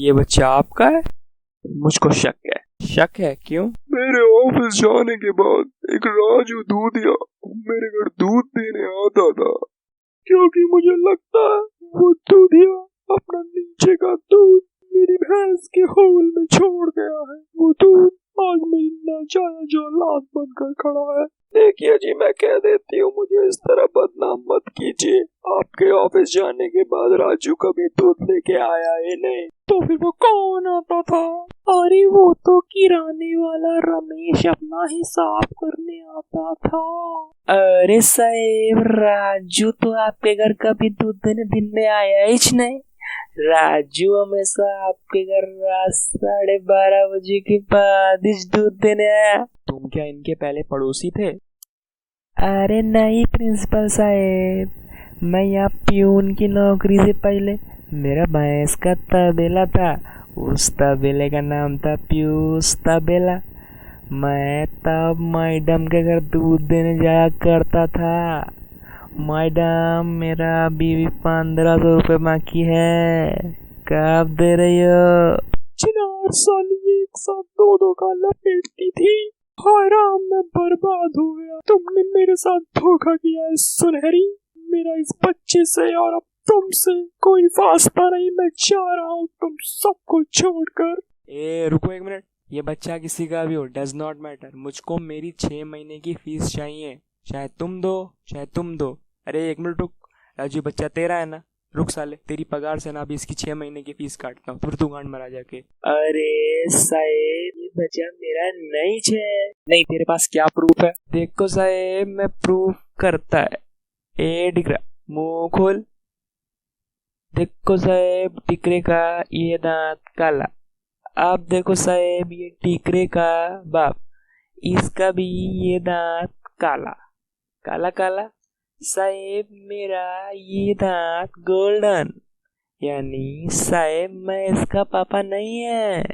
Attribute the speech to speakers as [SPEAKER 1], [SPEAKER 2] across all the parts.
[SPEAKER 1] ये बच्चा आपका है? मुझको शक है। शक है क्यों?
[SPEAKER 2] मेरे ऑफिस जाने के बाद एक राजू दूधिया मेरे घर दूध देने आता था, क्योंकि मुझे लगता है वो दूधिया अपना नीचे का दूध मेरी भैंस के होल में छोड़ गया है। वो दूध आज मेरी नाजायज औलाद बनकर खड़ा है। देखिए जी, मैं कह देती हूँ, मुझे इस तरह बदनाम मत कीजिए। आपके ऑफिस जाने के बाद राजू कभी दूध लेके आया ही नहीं, तो फिर वो कौन आता था? अरे वो तो किराने वाला रमेश अपना हिसाब करने आता था।
[SPEAKER 1] अरे साहेब, राजू तो आपके घर कभी दूध देने दिन में आया ही नहीं। राजू हमेशा आपके घर रात 12:30 बजे के बाद दूध देने आया।
[SPEAKER 2] तुम क्या इनके पहले पड़ोसी थे?
[SPEAKER 1] अरे नहीं प्रिंसिपल साहेब, मैं यहाँ प्यून की नौकरी से पहले मेरा भैंस का तबेला था। उस तबेले का नाम था पीयूष तबेला। मैं तब मैडम के घर दूध देने जाया करता था। मैडम, मेरा बीवी 1500 रुपये बाकी है, कब दे रही हो?
[SPEAKER 2] चिनार साली एक साथ दो का लपेटती थी। हाय राम, मैं बर्बाद हो गया। तुमने मेरे साथ धोखा किया है सुनहरी। मेरा इस बच्चे से और अब तुमसे कोई वास्ता नहीं। मैं जा रहा हूँ तुम सबको छोड़कर।
[SPEAKER 1] रुको एक मिनट, ये बच्चा किसी का भी हो, डज नॉट मैटर। मुझको मेरी 6 महीने की फीस चाहिए, चाहे तुम दो चाहे तुम दो। अरे एक मिनट रुक, राजू बच्चा तेरा है ना? रुक साले, तेरी पगार से ना अभी इसकी 6 महीने की फीस काटता हूँ, फिर तू गांड मरा जाके।
[SPEAKER 2] अरे साहेब, ये बच्चा मेरा नहीं है।
[SPEAKER 1] नहीं, तेरे पास क्या प्रूफ है? देखो साहेब, मैं प्रूफ करता है। ए डिकरा, मुंह खोल। देखो साहेब, टिकरे का ये दांत काला। आप देखो साहेब, ये टिकरे का बाप, इसका भी ये दांत काला काला काला। साहेब, मेरा ये दांत गोल्डन, यानी साहेब मैं इसका पापा नहीं है,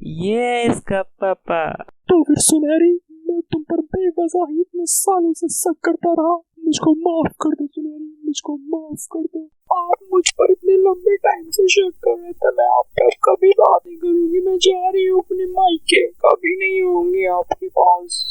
[SPEAKER 1] ये है इसका पापा।
[SPEAKER 2] तो फिर सुनहरी, मैं तुम पर बेवजह ही इतने सालों से शक करता रहा। मुझको माफ कर दो सुनहरी, मुझको माफ कर दो। आप मुझ पर इतने लंबे टाइम से शक कर रहे थे। मैं आप पर कभी बात नहीं करूंगी। मैं जा रही हूँ अपने मायके, कभी नहीं होंगी आपके पास।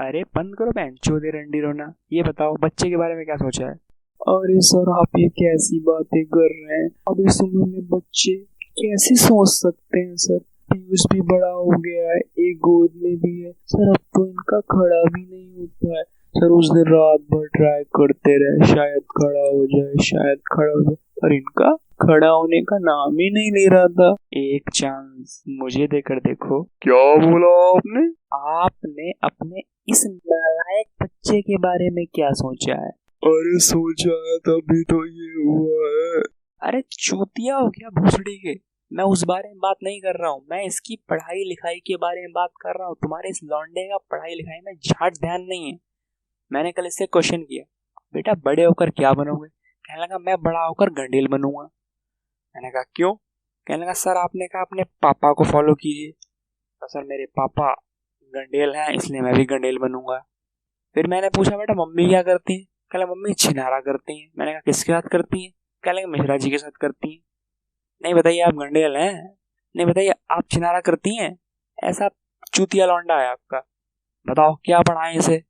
[SPEAKER 1] अरे बंद करो बहन चोदे रंडी रोना। ये बताओ, बच्चे के बारे में क्या सोचा है?
[SPEAKER 2] अरे सर, आप ये कैसी बातें कर रहे हैं? अब इस उम्र में बच्चे कैसे सोच सकते हैं सर? पीयूष भी बड़ा हो गया है, एक गोद में भी है सर। अब तो इनका खड़ा भी नहीं होता है सर। उस दिन रात भर ट्राई करते रहे, शायद खड़ा हो जाए, शायद खड़ा हो जाए, पर इनका खड़ा होने का नाम ही नहीं ले रहा था।
[SPEAKER 1] एक चांस मुझे देकर देखो।
[SPEAKER 2] क्या बोला आपने?
[SPEAKER 1] आपने अपने इस नालायक बच्चे के बारे में क्या सोचा है?
[SPEAKER 2] अरे सोचा है तभी तो ये हुआ है।
[SPEAKER 1] अरे चूतिया हो गया भूसड़ी के। मैं उस बारे में बात नहीं कर रहा हूँ, मैं इसकी पढ़ाई लिखाई के बारे में बात कर रहा हूँ। तुम्हारे इस लौंडे का पढ़ाई लिखाई में झाट ध्यान नहीं है। मैंने कल इससे क्वेश्चन किया, बेटा बड़े होकर क्या बनोगे? कहने लगा मैं बड़ा होकर गंडेल बनूंगा। मैंने कहा क्यों? कहने लगा सर आपने कहा अपने पापा को फॉलो कीजिए। तो सर मेरे पापा गंडेल हैं, इसलिए मैं भी गंडेल बनूंगा। फिर मैंने पूछा बेटा मम्मी क्या करती है? कहला मम्मी छिनारा करती हैं। मैंने कहा किसके साथ करती हैं? कहने लगा मिश्रा जी के साथ करती हैं। नहीं बताइए आप गंडेल हैं? नहीं बताइए आप छिनारा करती हैं? ऐसा चूतिया लौंडा है आपका। बताओ क्या पढ़ाएं इसे?